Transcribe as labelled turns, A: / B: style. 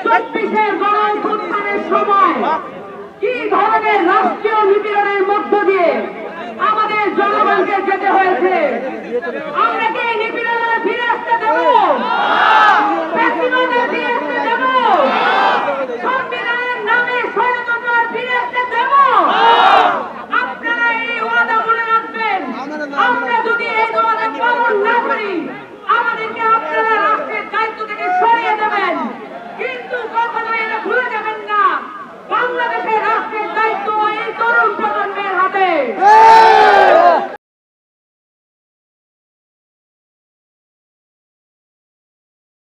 A: চব্বিশের গণঅভ্যুত্থানের সময় কি ধরনের রাষ্ট্রীয় নিপীড়নের মধ্য দিয়ে আমাদের জনগণকে যেতে হয়েছে। আমরা